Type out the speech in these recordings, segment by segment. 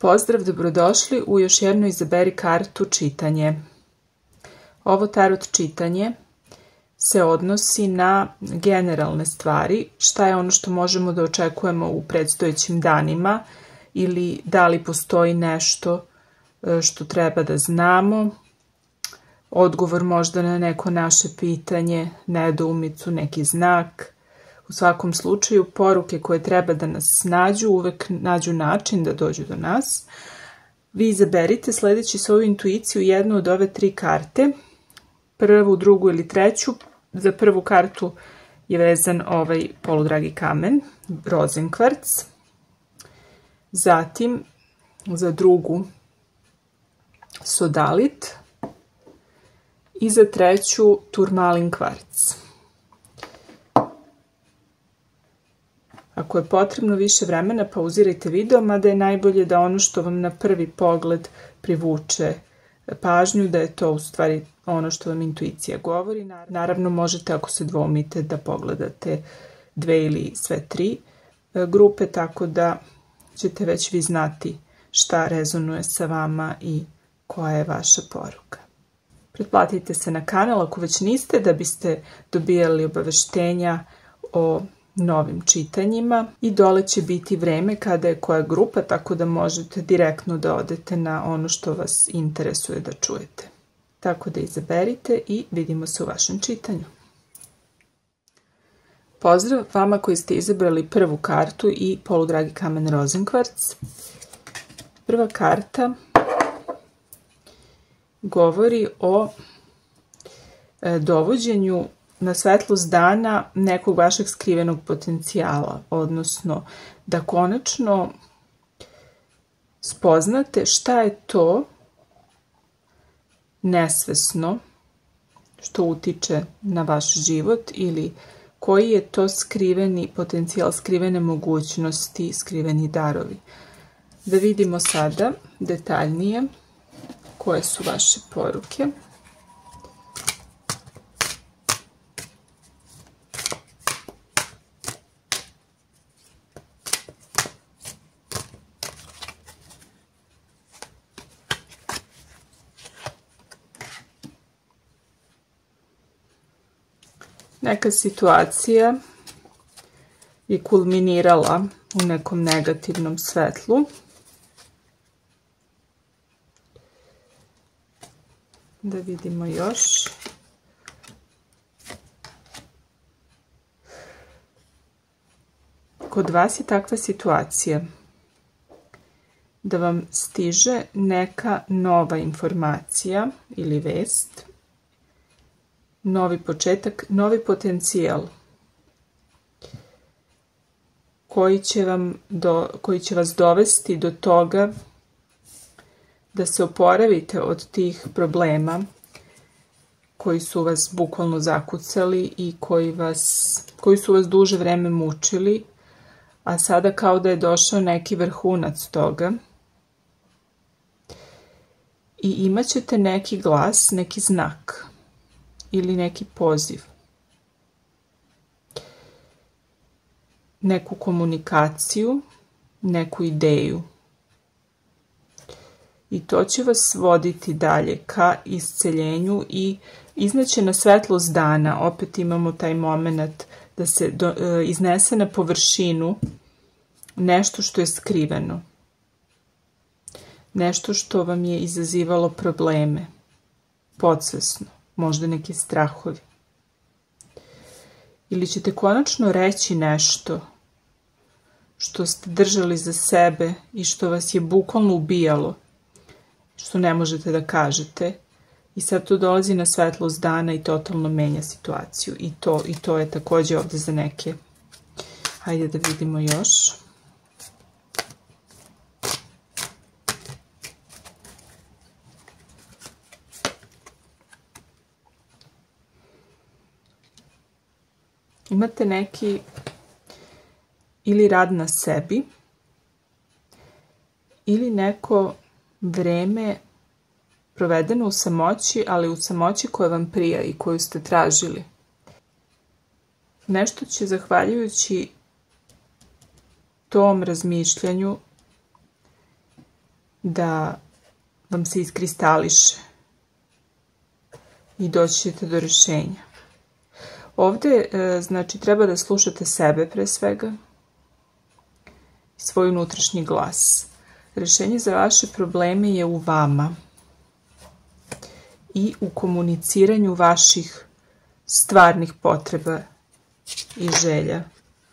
Pozdrav, dobrodošli u još jedno Izaberi kartu čitanje. Ovo tarot čitanje se odnosi na generalne stvari, šta je ono što možemo da očekujemo u predstojećim danima ili da li postoji nešto što treba da znamo, odgovor možda na neko naše pitanje, nedoumicu, neki znak. U svakom slučaju, poruke koje treba da nas nađu, uvek nađu način da dođu do nas. Vi izaberite sledeći svoju intuiciju jednu od ove 3 karte, prvu, drugu ili treću. Za prvu kartu je vezan ovaj poludragi kamen, rozenkvarc. Zatim, za drugu, sodalit. I za treću, turmalin kvarc. Ako je potrebno više vremena, pauzirajte video, mada je najbolje da ono što vam na prvi pogled privuče pažnju, da je to u stvari ono što vam intuicija govori. Naravno, možete, ako se dvoumite, da pogledate 2 ili sve 3 grupe, tako da ćete već vi znati šta rezonuje sa vama i koja je vaša poruka. Pretplatite se na kanal ako već niste, da biste dobijali obaveštenja o novim čitanjima i dole će biti vreme kada je koja grupa, tako da možete direktno da odete na ono što vas interesuje da čujete. Tako da izaberite i vidimo se u vašem čitanju. Pozdrav vama koji ste izabrali prvu kartu i poludragi kamen rozenkvarc. Prva karta govori o dovođenju na svetlost dana nekog vašeg skrivenog potencijala, odnosno da konačno spoznate šta je to nesvesno što utiče na vaš život ili koji je to skriveni potencijal, skrivene mogućnosti, skriveni darovi. Da vidimo sada detaljnije koje su vaše poruke. Neka situacija je kulminirala u nekom negativnom svetlu. Da vidimo još. Kod vas je takva situacija da vam stiže neka nova informacija ili vest, novi početak, novi potencijal koji će vas dovesti do toga da se oporavite od tih problema koji su vas bukvalno zakucali i koji su vas duže vreme mučili, a sada kao da je došao neki vrhunac toga i imat ćete neki glas, neki znak ili neki poziv, neku komunikaciju, neku ideju. I to će vas voditi dalje ka isceljenju i izneće na svetlost dana. Opet imamo taj moment da se iznese na površinu nešto što je skriveno. Nešto što vam je izazivalo probleme, podsvesno, možda neki strahovi. Ili ćete konačno reći nešto što ste držali za sebe i što vas je bukvalno ubijalo, što ne možete da kažete, i sad to dolazi na svetlost dana i totalno menja situaciju. I to je takođe ovde za neke. Hajde da vidimo još. Imate neki ili rad na sebi ili neko vreme provedeno u samoći, ali u samoći koja vam prija i koju ste tražili. Nešto će, zahvaljujući tom razmišljanju, da vam se iskristališe i doći ćete do rješenja. Ovdje, znači, treba da slušate sebe pre svega, svoj unutrašnji glas. Rješenje za vaše probleme je u vama i u komuniciranju vaših stvarnih potreba i želja.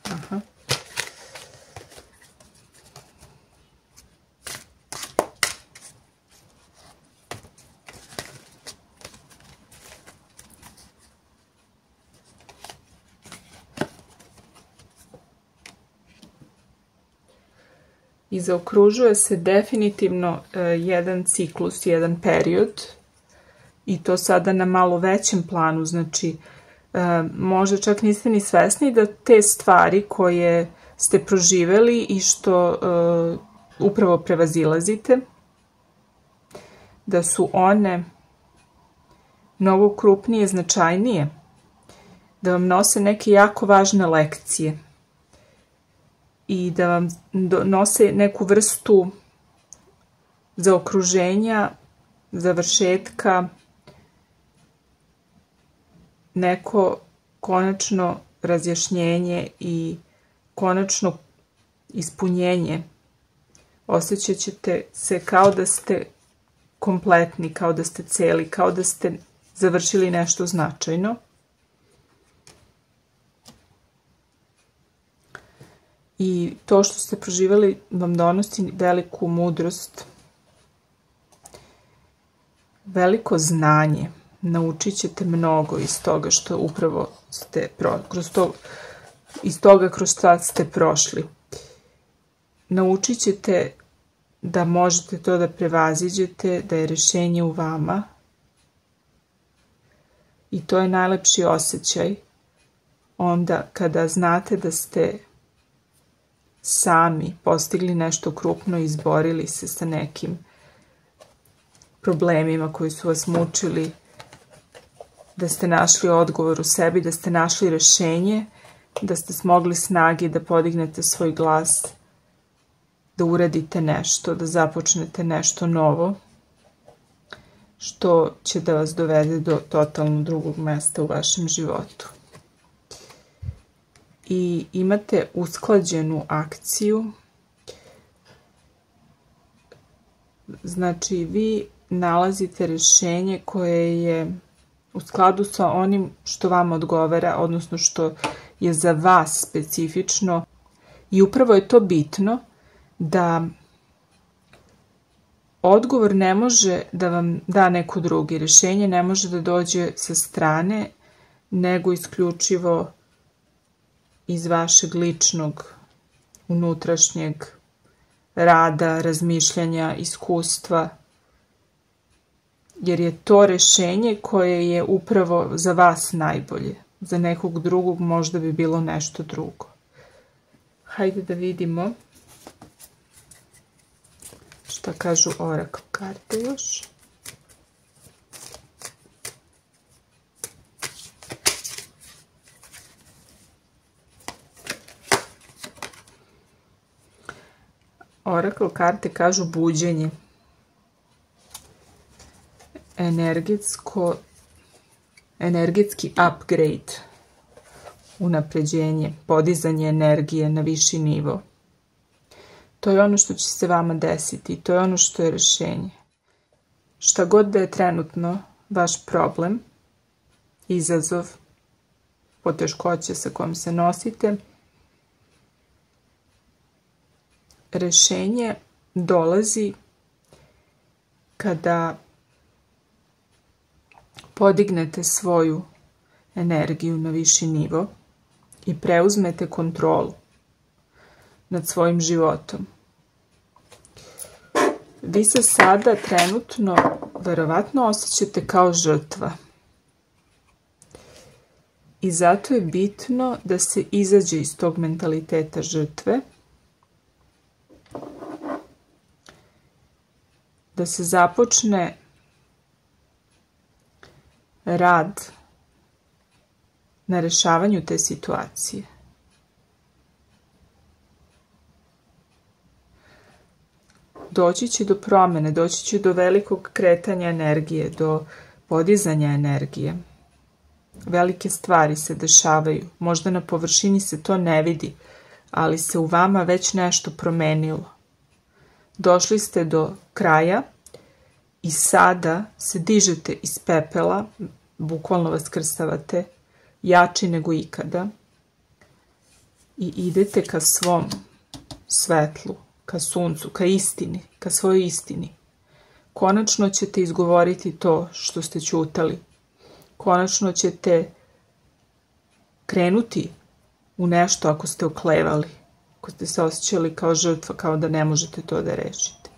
Aha. I zaokružuje se definitivno jedan ciklus, jedan period, i to sada na malo većem planu, znači možda čak niste ni svesni da te stvari koje ste proživeli i što upravo prevazilazite, da su one mnogo krupnije, značajnije, da vam nose neke jako važne lekcije i da vam nose neku vrstu zaokruženja, završetka, neko konačno razjašnjenje i konačno ispunjenje. Osjećat ćete se kao da ste kompletni, kao da ste celi, kao da ste završili nešto značajno. I to što ste proživjeli vam donosi veliku mudrost, veliko znanje. Naučit ćete mnogo iz toga što upravo ste kroz što ste prošli. Naučit ćete da možete to da prevaziđete, da je rješenje u vama. I to je najlepši osjećaj onda kada znate da ste sami postigli nešto krupno i izborili se sa nekim problemima koji su vas mučili, da ste našli odgovor u sebi, da ste našli rješenje, da ste smogli snage da podignete svoj glas, da uradite nešto, da započnete nešto novo, što će da vas dovede do totalno drugog mesta u vašem životu. I imate usklađenu akciju, znači vi nalazite rješenje koje je u skladu sa onim što vam odgovara, odnosno što je za vas specifično. I upravo je to bitno, da odgovor ne može da vam da neko drugi. Rješenje ne može da dođe sa strane, nego isključivo iz vašeg ličnog, unutrašnjeg rada, razmišljanja, iskustva, jer je to rješenje koje je upravo za vas najbolje. Za nekog drugog možda bi bilo nešto drugo. Hajde da vidimo šta kažu Oracle karte još. Oracle karte kažu buđenje, energetski upgrade, unapređenje, podizanje energije na viši nivo. To je ono što će se vama desiti, to je ono što je rješenje. Šta god da je trenutno vaš problem, izazov, poteškoće sa kojom se nosite, rješenje dolazi kada podignete svoju energiju na viši nivo i preuzmete kontrolu nad svojim životom. Vi se sada trenutno verovatno osjećate kao žrtva. I zato je bitno da se izađe iz tog mentaliteta žrtve, da se započne rad na rješavanju te situacije. doći će do promjene, doći će do velikog kretanja energije, do podizanja energije. Velike stvari se dešavaju. Možda na površini se to ne vidi, ali se u vama već nešto promenilo. Došli ste do kraja i sada se dižete iz pepela, bukvalno vaskrsavate, jači nego ikada i idete ka svom svetlu, ka suncu, ka istini, ka svojoj istini. Konačno ćete izgovoriti to što ste ćutali. Konačno ćete krenuti u nešto ako ste oklevali, ako ste se osjećali kao žrtva, kao da ne možete to da rešite.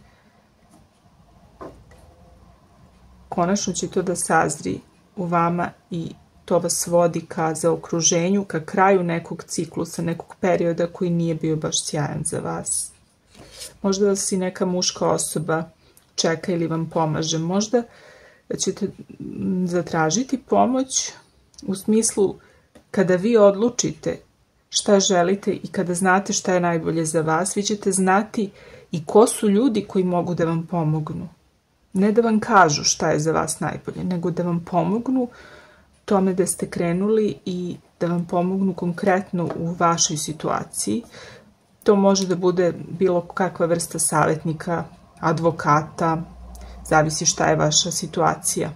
Konačno će to da sazri u vama i to vas vodi ka zaokruženju, ka kraju nekog ciklusa, nekog perioda koji nije bio baš sjajan za vas. Možda vas i neka muška osoba čeka ili vam pomaže. Možda ćete zatražiti pomoć u smislu kada vi odlučite šta želite i kada znate šta je najbolje za vas, vi ćete znati i ko su ljudi koji mogu da vam pomognu. Ne da vam kažu šta je za vas najbolje, nego da vam pomognu tome da ste krenuli i da vam pomognu konkretno u vašoj situaciji. To može da bude bilo kakva vrsta savjetnika, advokata, zavisi šta je vaša situacija.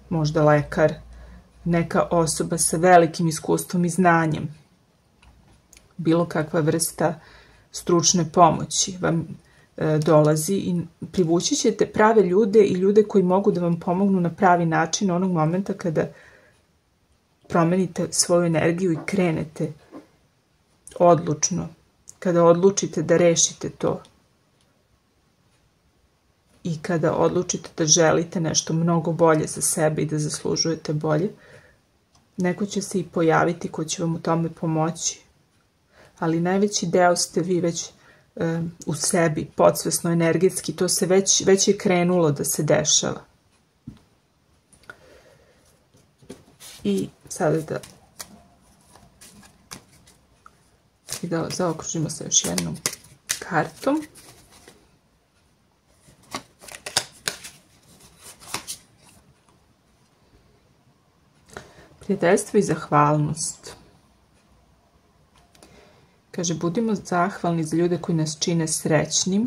Možda lekar, neka osoba sa velikim iskustvom i znanjem. Bilo kakva vrsta stručne pomoći vam dolazi i privući ćete prave ljude i ljude koji mogu da vam pomognu na pravi način onog momenta kada promenite svoju energiju i krenete odlučno, kada odlučite da rešite to i kada odlučite da želite nešto mnogo bolje za sebe i da zaslužujete bolje, neko će se i pojaviti ko će vam u tome pomoći. Ali najveći deo ste vi već u sebi, podsvesno, energetski, to se već je krenulo da se dešava. I sada da zaokružimo se još jednom kartom. Prijateljstvo i zahvalnost. Kaže, budimo zahvalni za ljude koji nas čine srećnim,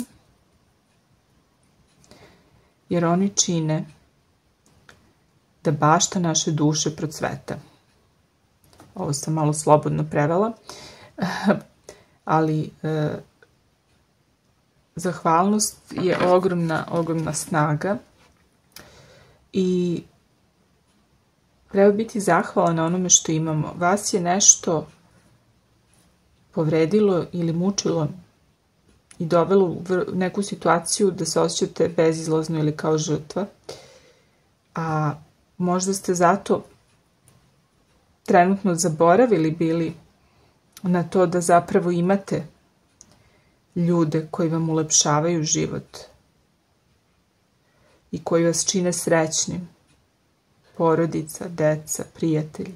jer oni čine da bašta naše duše procveta. Ovo sam malo slobodno prevela, ali zahvalnost je ogromna snaga i treba biti zahvalan na onome što imamo. Vas je nešto povredilo ili mučilo i dovelo u neku situaciju da se osjećate bezizlazno ili kao žrtva, a možda ste zato trenutno zaboravili bili na to da zapravo imate ljude koji vam ulepšavaju život i koji vas čine srećnim, porodica, deca, prijatelji.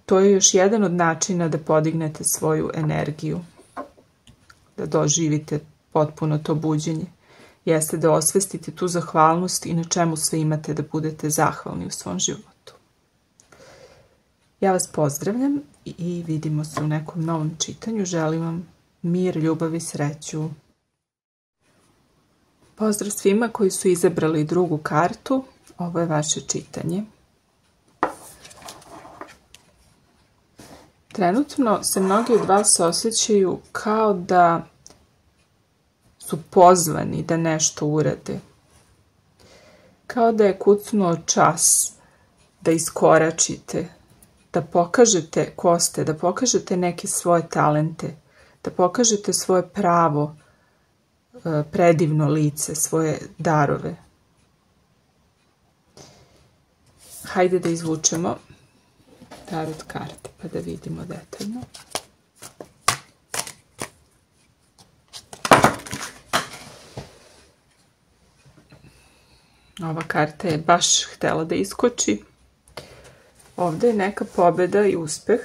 To je još jedan od načina da podignete svoju energiju, da doživite potpuno to buđenje. Jeste da osvestite tu zahvalnost i na čemu sve imate da budete zahvalni u svom životu. Ja vas pozdravljam i vidimo se u nekom novom čitanju. Želim vam mir, ljubav i sreću. Pozdrav svima koji su izabrali drugu kartu. Ovo je vaše čitanje. Trenutno se mnogi od vas osjećaju kao da su pozvani da nešto urade. Kao da je kucnuo čas da iskoračite, da pokažete ko ste, da pokažete neke svoje talente, da pokažete svoje pravo, predivno lice, svoje darove. Hajde da izvučemo tarot karte pa da vidimo detaljno. Ova karta je baš htela da iskoči. Ovdje je neka pobjeda i uspeh.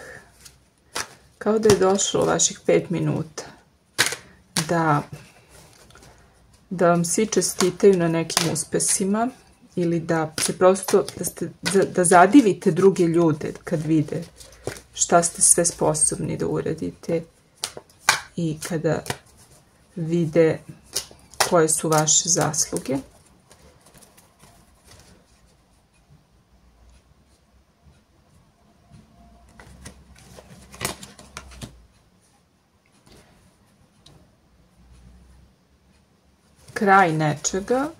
Kao da je došlo vaših 5 minuta da vam svi čestitaju na nekim uspesima ili da se prosto, da zadivite druge ljude kad vide šta ste sve sposobni da uradite i kada vide koje su vaše zasluge. Kraj nečega.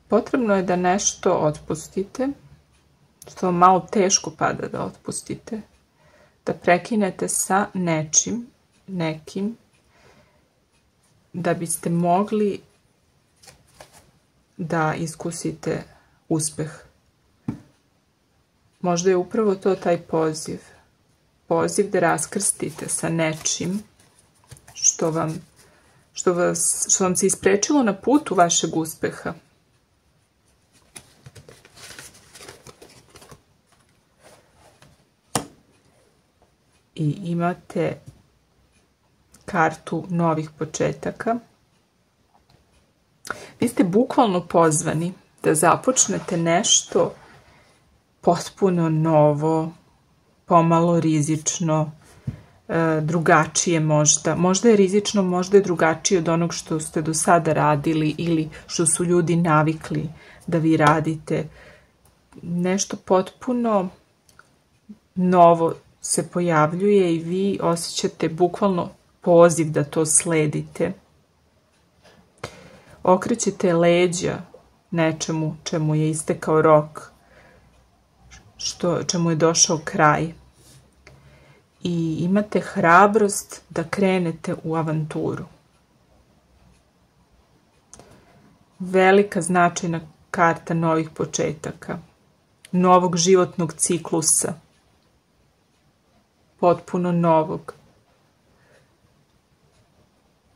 Potrebno je da nešto otpustite, što vam malo teško pada da otpustite, da prekinete sa nekim, da biste mogli da iskusite uspeh. Možda je upravo to taj poziv. Poziv da raskrstite sa nečim što vam se isprečilo na putu vašeg uspeha. I imate kartu novih početaka. Vi ste bukvalno pozvani da započnete nešto potpuno novo, pomalo rizično, drugačije možda. Možda je rizično, možda je drugačije od onog što ste do sada radili ili što su ljudi navikli da vi radite. Nešto potpuno novo se pojavljuje i vi osjećate bukvalno poziv da to sledite. Okrećete leđa nečemu čemu je istekao rok, čemu je došao kraj. I imate hrabrost da krenete u avanturu. Velika značajna karta novih početaka, novog životnog ciklusa, potpuno novog.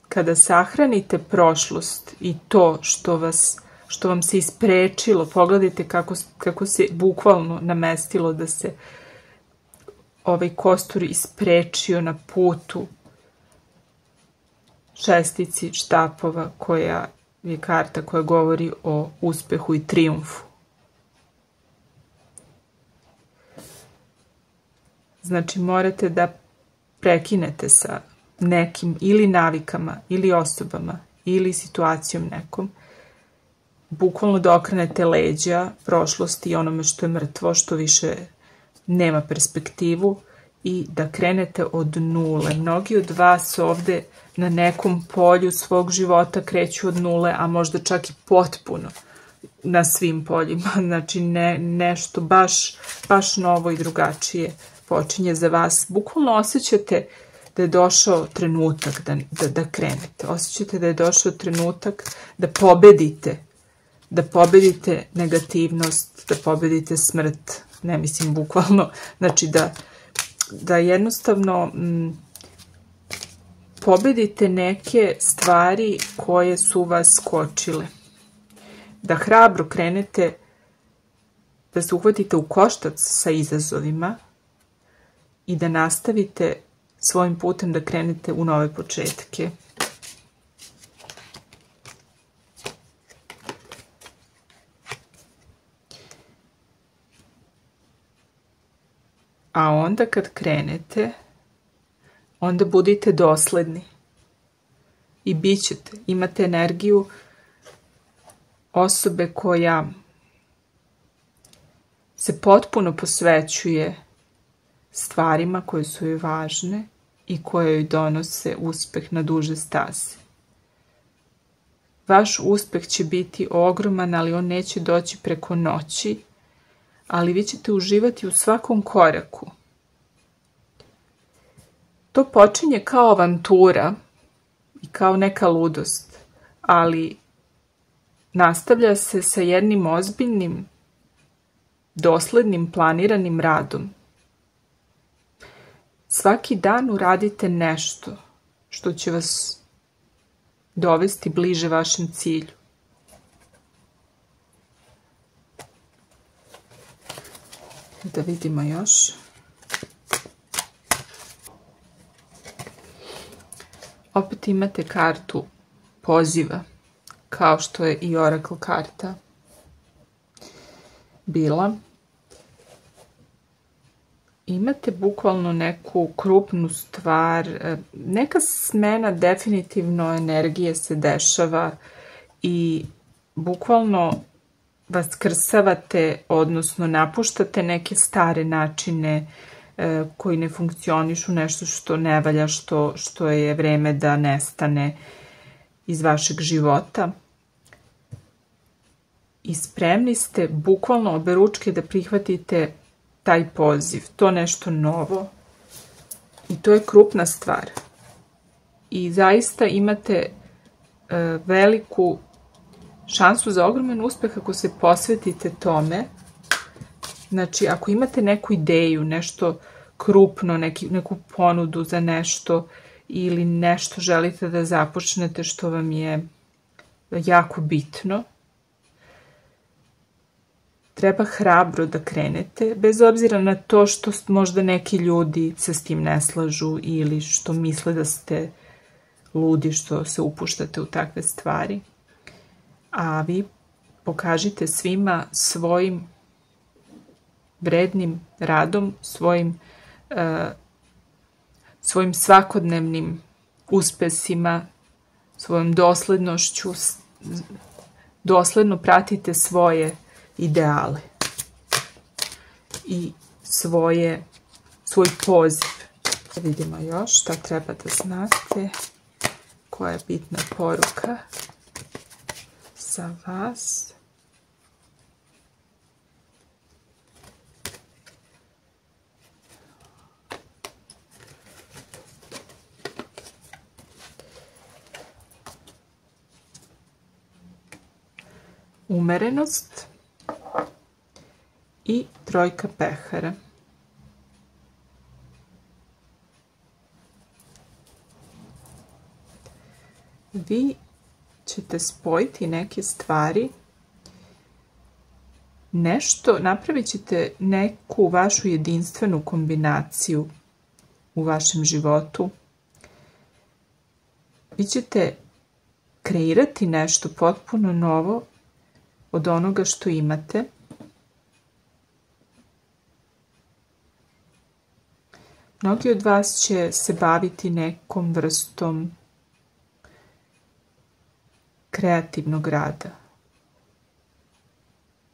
Kada sahranite prošlost i to što vam se isprečilo, pogledajte kako se bukvalno namestilo da se ovaj kostur isprečio na putu šestici štapova, koja je karta koja govori o uspehu i trijumfu. Znači, morate da prekinete sa nekim ili navikama, ili osobama, ili situacijom nekom. Bukvalno da okrenete leđa prošlosti i onome što je mrtvo, što više nema perspektivu, i da krenete od nule. Mnogi od vas ovde na nekom polju svog života kreću od nule, a možda čak i potpuno na svim poljima. Znači nešto baš novo i drugačije počinje za vas. Bukvalno osjećate da je došao trenutak da krenete. Osjećate da je došao trenutak da pobedite negativnost, da pobedite smrt. Ne mislim bukvalno, znači da jednostavno pobedite neke stvari koje su vas kočile. Da hrabro krenete, da se uhvatite u koštac sa izazovima i da nastavite svojim putem da krenete u nove početke. A onda kad krenete, onda budite dosledni i bit ćete. Imate energiju osobe koja se potpuno posvećuje stvarima koje su joj važne i koje joj donose uspeh na duže staze. Vaš uspeh će biti ogroman, ali on neće doći preko noći, ali vi ćete uživati u svakom koraku. To počinje kao avantura i kao neka ludost, ali nastavlja se sa jednim ozbiljnim, doslednim, planiranim radom. Svaki dan uradite nešto što će vas dovesti bliže vašem cilju. Da vidimo još. Opet imate kartu poziva, kao što je i Oracle karta bila. Imate bukvalno neku krupnu stvar, neka smena definitivno energije se dešava i bukvalno vaskrsavate, odnosno napuštate neke stare načine koji ne funkcionišu, nešto što ne valja, što je vreme da nestane iz vašeg života. I spremni ste bukvalno oberučke da prihvatite taj poziv, to nešto novo i to je krupna stvar. I zaista imate veliku šansu za ogroman uspeh ako se posvetite tome. Znači, ako imate neku ideju, nešto krupno, neku ponudu za nešto ili nešto želite da započnete što vam je jako bitno, treba hrabro da krenete, bez obzira na to što možda neki ljudi se s tim ne slažu ili što misle da ste ludi što se upuštate u takve stvari. A vi pokažite svima svojim vrednim radom, svojim svakodnevnim uspesima, svojom doslednošću, dosledno pratite svoje ideale i svoj poziv. Vidimo još šta treba da znate, koja je bitna poruka za vas. Umerenost i trojka pehara. Vi ćete spojiti neke stvari, napravit ćete neku vašu jedinstvenu kombinaciju u vašem životu. Vi ćete kreirati nešto potpuno novo od onoga što imate. Mnogi od vas će se baviti nekom vrstom kreativnog rada.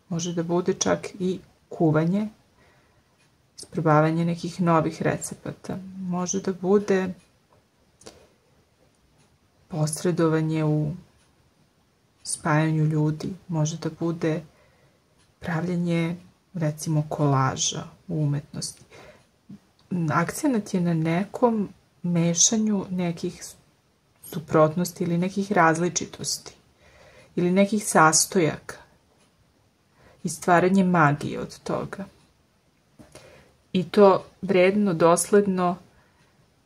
Može da bude čak i kuvanje, isprobavanje nekih novih recepata. Može da bude posredovanje u spajanju ljudi. Može da bude pravljenje, recimo, kolaža u umetnosti. Akcenat je na nekom mešanju nekih suprotnosti ili nekih različitosti ili nekih sastojaka i stvaranje magije od toga. I to vredno, dosledno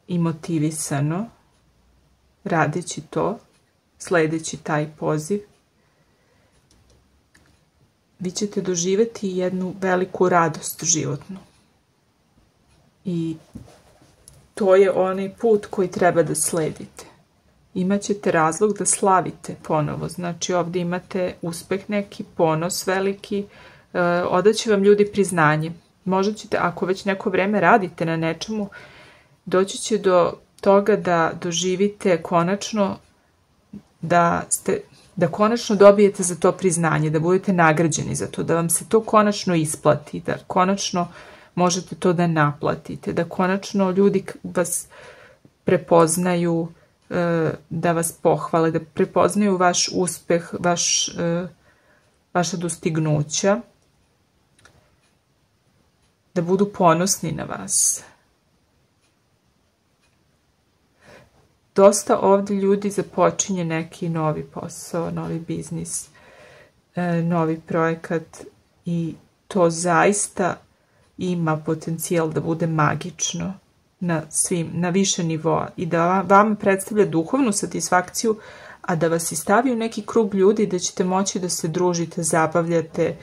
i motivisano, radeći to, sledeći taj poziv, vi ćete doživeti jednu veliku radost životnu. I to je onaj put koji treba da sledite. Imaćete razlog da slavite ponovo. Znači, ovdje imate uspeh neki, ponos veliki, odaće vam ljudi priznanje. Možda ćete, ako već neko vreme radite na nečemu, doći će do toga da doživite konačno da konačno dobijete za to priznanje, da budete nagrađeni za to, da vam se to konačno isplati, da konačno možete to da naplatite, da konačno ljudi vas prepoznaju, da vas pohvale, da prepoznaju vaš uspeh, vaša dostignuća, da budu ponosni na vas. Dosta ovdje ljudi započinje neki novi posao, novi biznis, novi projekat i to zaista ima potencijal da bude magično na više nivoa i da vam predstavlja duhovnu satisfakciju, a da vas i stavi u neki krug ljudi da ćete moći da se družite, zabavljate,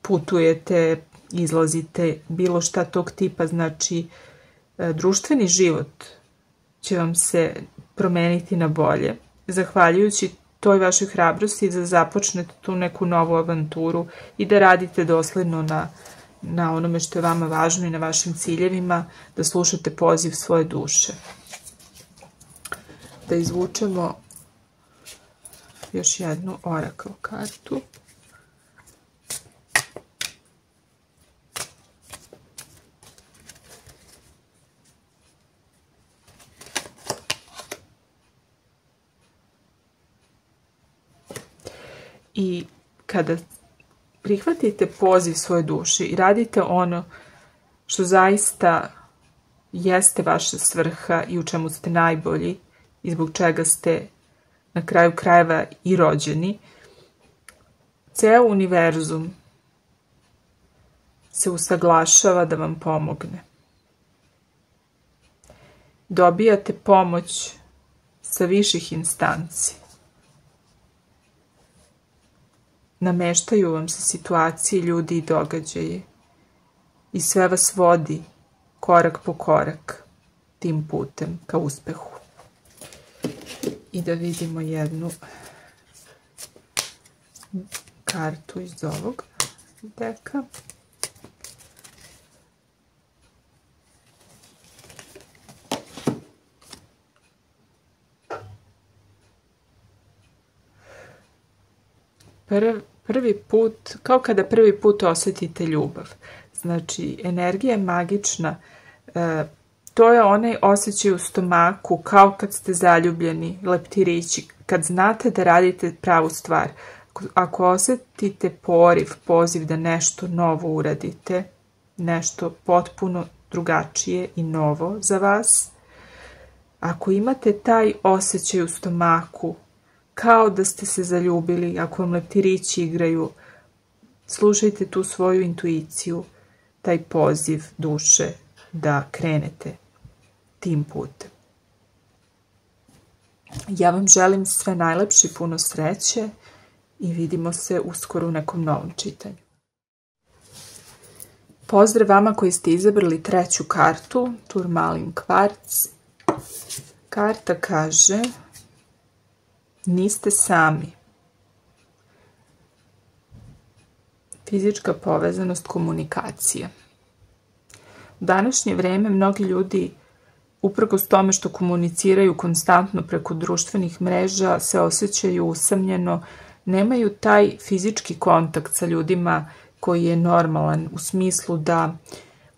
putujete, izlazite, bilo šta tog tipa. Znači, društveni život će vam se promeniti na bolje. Zahvaljujući toj vašoj hrabrosti da započnete tu neku novu avanturu i da radite dosledno na onome što je vama važno i na vašim ciljevima, da slušate poziv svoje duše. Da izvučemo još jednu oracle kartu. I kada prihvatite poziv svoje duše i radite ono što zaista jeste vaša svrha i u čemu ste najbolji i zbog čega ste na kraju krajeva i rođeni, ceo univerzum se usaglašava da vam pomogne. Dobijate pomoć sa viših instanci. Nameštaju vam se situacije, ljudi i događaje i sve vas vodi korak po korak tim putem ka uspehu. I da vidimo jednu kartu iz ovog deka. Prvi put, kao kada prvi put osjetite ljubav. Znači, energija je magična. To je onaj osjećaj u stomaku, kao kad ste zaljubljeni, leptirići, kad znate da radite pravu stvar. Ako osjetite poriv, poziv da nešto novo uradite, nešto potpuno drugačije i novo za vas, ako imate taj osjećaj u stomaku, kao da ste se zaljubili, ako vam leptirići igraju, slušajte tu svoju intuiciju, taj poziv duše da krenete tim putem. Ja vam želim sve najlepše, puno sreće i vidimo se uskoro u nekom novom čitanju. Pozdrav vama koji ste izabrali treću kartu, Turmalin kvarc. Karta kaže: niste sami. Fizička povezanost, komunikacija. U današnje vreme mnogi ljudi, uprkos tome što komuniciraju konstantno preko društvenih mreža, se osjećaju usamljeno, nemaju taj fizički kontakt sa ljudima koji je normalan, u smislu da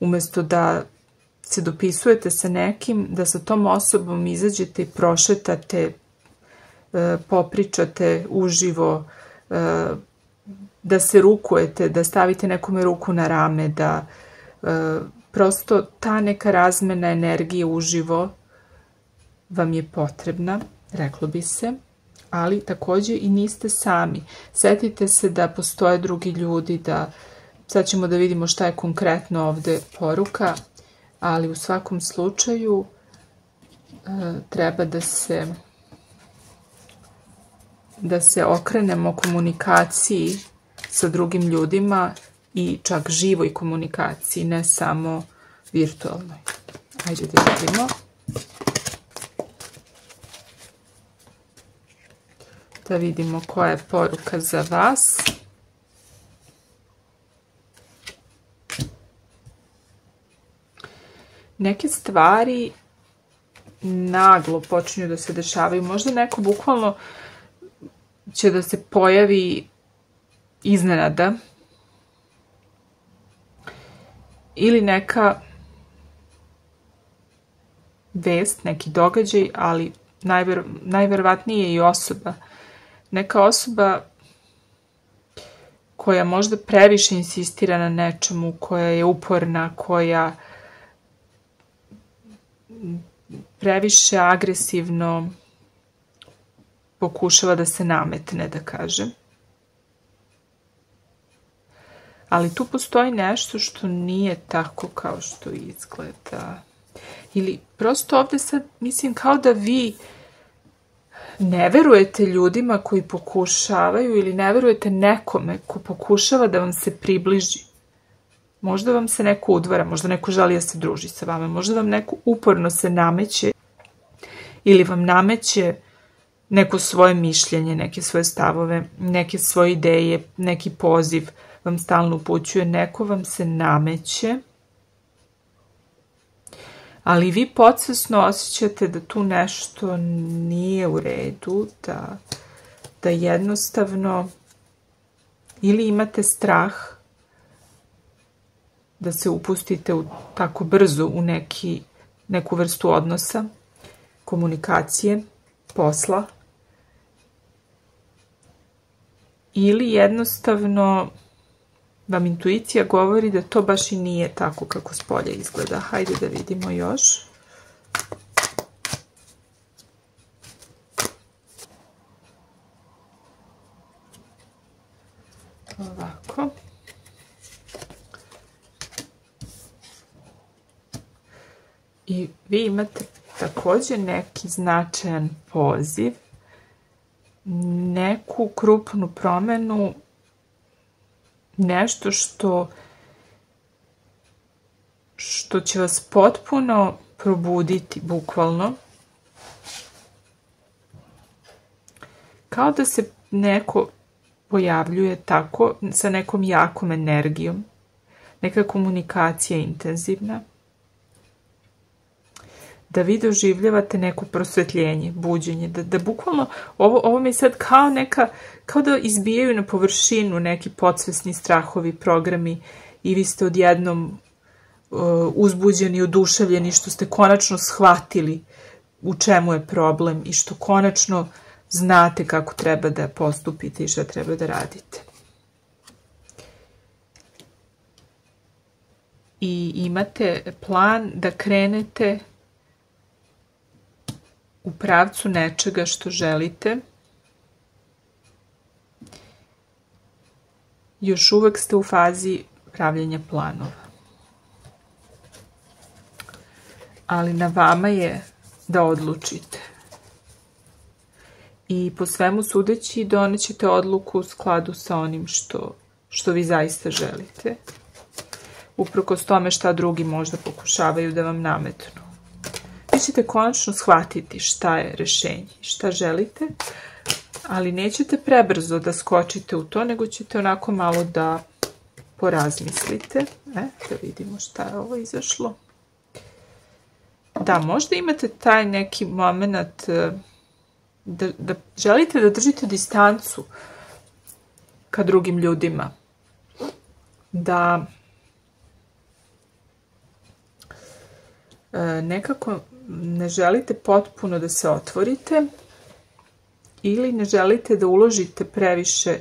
umjesto da se dopisujete sa nekim, da sa tom osobom izađete i prošetate, popričate uživo, da se rukujete, da stavite nekome ruku na rame, da prosto ta neka razmena energije uživo vam je potrebna, reklo bi se, ali također i niste sami. Setite se da postoje drugi ljudi, sad ćemo da vidimo šta je konkretno ovdje poruka, ali u svakom slučaju treba da se okrenemo komunikaciji sa drugim ljudima i čak živoj komunikaciji, ne samo virtualnoj. Hajde da vidimo. Da vidimo koja je poruka za vas. Neke stvari naglo počinju da se dešavaju. Možda neko bukvalno će da se pojavi iznenada ili neka vest, neki događaj, ali najverovatnije i osoba. Neka osoba koja možda previše insistira na nečemu, koja je uporna, koja previše agresivno pokušava da se nametne, da kažem. Ali tu postoji nešto što nije tako kao što izgleda. Ili prosto ovdje sad, mislim, kao da vi ne verujete ljudima koji pokušavaju ili ne verujete nekome ko pokušava da vam se približi. Možda vam se neko udvara, možda neko želi da se druži sa vama, možda vam neko uporno se nameće ili vam nameće neko svoje mišljenje, neke svoje stavove, neke svoje ideje, neki poziv vam stalno upućuje, neko vam se nameće, ali vi podsvesno osjećate da tu nešto nije u redu, da jednostavno ili imate strah da se upustite tako brzo u neku vrstu odnosa, komunikacije, posla, ili jednostavno vam intuicija govori da to baš i nije tako kako s polja izgleda. Hajde da vidimo još. Ovako. I vi imate također neki značajan poziv, neku krupnu promenu, nešto što će vas potpuno probuditi, bukvalno. Kao da se neko pojavljuje tako, sa nekom jakom energijom, neka komunikacija intenzivna, da vi doživljavate neko prosvetljenje, buđenje, da bukvalno, ovo mi sad kao da izbijaju na površinu neki podsvesni strahovi, programi i vi ste odjednom uzbuđeni, oduševljeni što ste konačno shvatili u čemu je problem i što konačno znate kako treba da postupite i šta treba da radite. I imate plan da krenete u pravcu nečega što želite. Još uvek ste u fazi pravljenja planova. Ali na vama je da odlučite. I po svemu sudeći donećete odluku u skladu sa onim što vi zaista želite. Uprkos tome šta drugi možda pokušavaju da vam nametnu. Vi ćete konačno shvatiti šta je rešenje, šta želite, ali nećete prebrzo da skočite u to, nego ćete onako malo da porazmislite. Da vidimo šta je ovo izašlo. Da, možda imate taj neki moment da želite da držite distancu ka drugim ljudima. Da nekako ne želite potpuno da se otvorite ili ne želite da uložite previše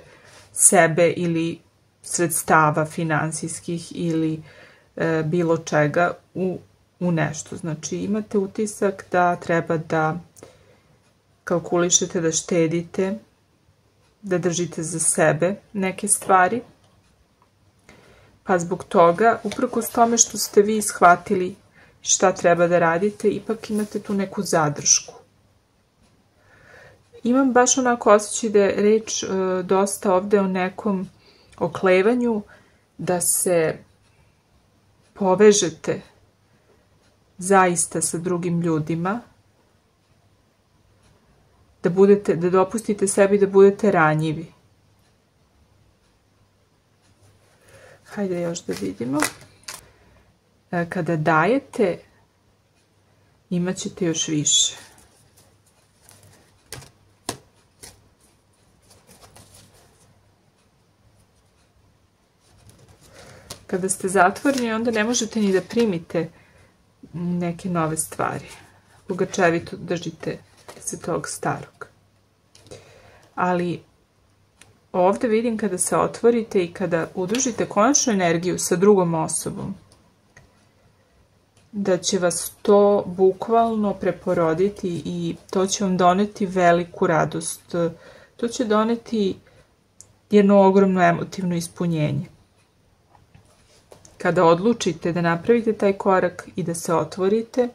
sebe ili sredstava finansijskih ili bilo čega u nešto. Znači imate utisak da treba da kalkulišete, da štedite, da držite za sebe neke stvari. Pa zbog toga, uprkos tome što ste vi shvatili šta treba da radite, ipak imate tu neku zadršku. Imam baš onako osjećaj da je reč dosta ovde o nekom oklevanju, da se povežete zaista sa drugim ljudima, da dopustite sebi da budete ranjivi. Hajde još da vidimo. Kada dajete, imat ćete još više. Kada ste zatvoreni, onda ne možete ni da primite neke nove stvari. Ugačevito držite se tog starog. Ali ovde vidim kada se otvorite i kada udružite konačnu energiju sa drugom osobom, da će vas to bukvalno preporoditi i to će vam doneti veliku radost. To će doneti jedno ogromno emotivno ispunjenje. Kada odlučite da napravite taj korak i da se otvorite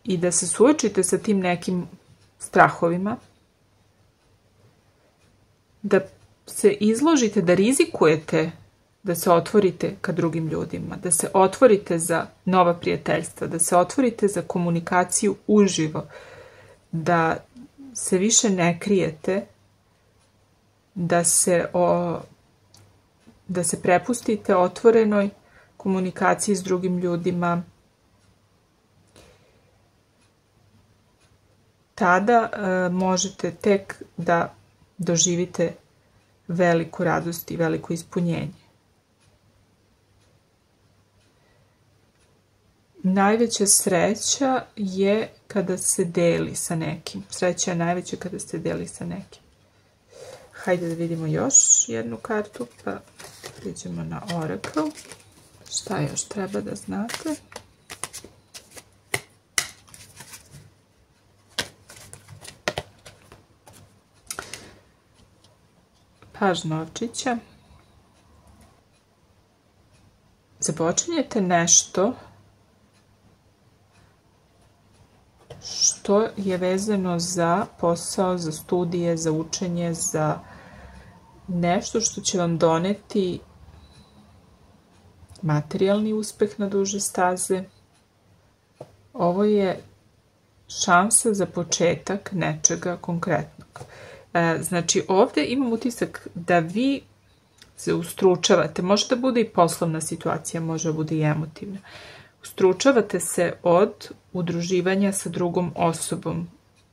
i da se suočite sa tim nekim strahovima, da se izložite, da rizikujete da se otvorite ka drugim ljudima, da se otvorite za nova prijateljstva, da se otvorite za komunikaciju uživo, da se više ne krijete, da se prepustite otvorenoj komunikaciji s drugim ljudima. Tada možete tek da doživite veliku radost i veliko ispunjenje. Najveća sreća je kada se deli sa nekim. Sreća je najveća kada se deli sa nekim. Hajde da vidimo još jednu kartu, pa priđemo na Oracle. Šta još treba da znate? Paž novčića. Započinjete nešto što je vezano za posao, za studije, za učenje, za nešto što će vam doneti materijalni uspeh na duže staze. Ovo je šansa za početak nečega konkretnog. Znači, ovdje imam utisak da vi se ustručavate, može da bude i poslovna situacija, može da bude i emotivna. Ustručavate se od udruživanja sa drugom osobom,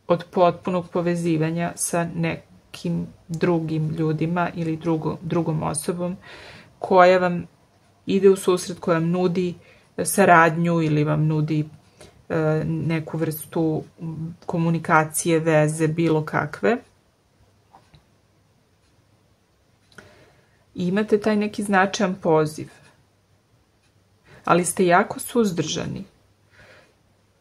od potpunog povezivanja sa nekim drugim ljudima ili drugom osobom koja vam ide u susret, koja vam nudi saradnju ili vam nudi neku vrstu komunikacije, veze, bilo kakve. I imate taj neki značajan poziv, ali ste jako suzdržani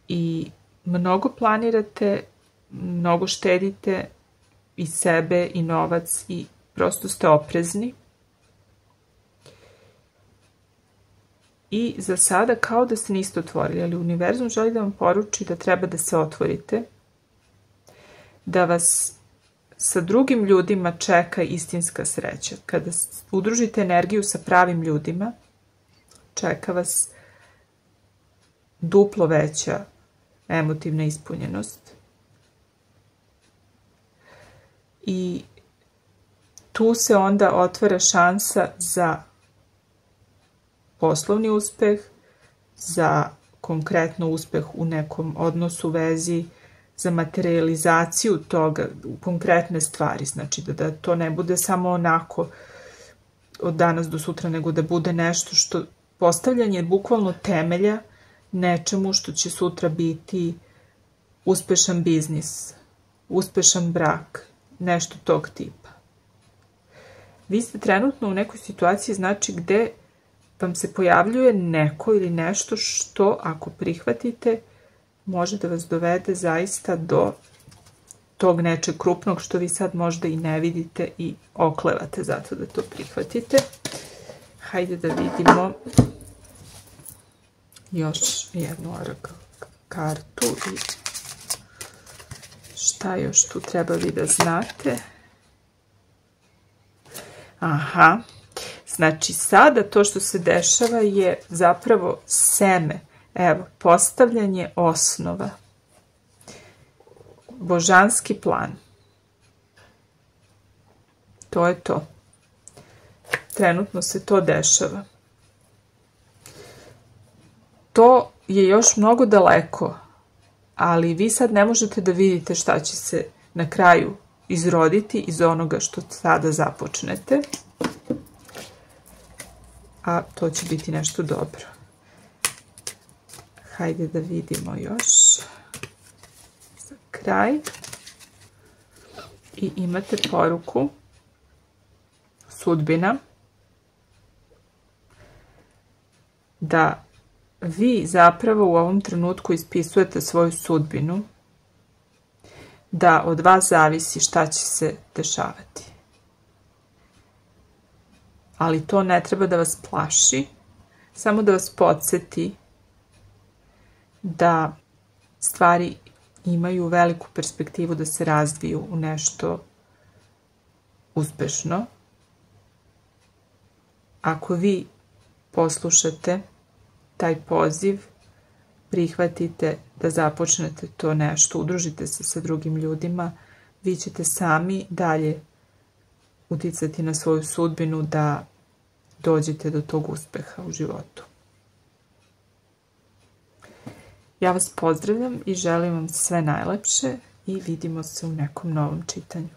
i mnogo planirate, mnogo štedite i sebe i novac i prosto ste oprezni. I za sada kao da se niste otvorili, ali univerzum želi da vam poruči da treba da se otvorite, da vas sa drugim ljudima čeka istinska sreća. Kada udružite energiju sa pravim ljudima, čeka vas duplo veća emotivna ispunjenost. I tu se onda otvara šansa za poslovni uspeh, za konkretno uspeh u nekom odnosu, vezi, za materializaciju toga, konkretne stvari. Znači da to ne bude samo onako od danas do sutra, nego da bude nešto što postavljanje bukvalno temelja nečemu što će sutra biti uspešan biznis, uspešan brak, nešto tog tipa. Vi ste trenutno u nekoj situaciji, znači, gde vam se pojavljuje neko ili nešto što, ako prihvatite, može da vas dovede zaista do tog nečeg krupnog što vi sad možda i ne vidite i oklevate zato da to prihvatite. Hajde da vidimo još jednu kartu i šta još tu treba vi da znate. Aha, znači sada to što se dešava je zapravo seme. Evo, postavljanje osnova. Božanski plan. To je to. Trenutno se to dešava. To je još mnogo daleko, ali vi sad ne možete da vidite šta će se na kraju izroditi iz onoga što sada započnete, a to će biti nešto dobro. Hajde da vidimo još za kraj. I imate poruku sudbina da vi zapravo u ovom trenutku ispisujete svoju sudbinu, da od vas zavisi šta će se dešavati. Ali to ne treba da vas plaši, samo da vas podsjeti da stvari imaju veliku perspektivu da se razviju u nešto uspešno ako vi poslušate taj poziv, prihvatite da započnete to nešto, udružite se sa drugim ljudima, vi ćete sami dalje uticati na svoju sudbinu da dođete do tog uspeha u životu. Ja vas pozdravljam i želim vam sve najlepše i vidimo se u nekom novom čitanju.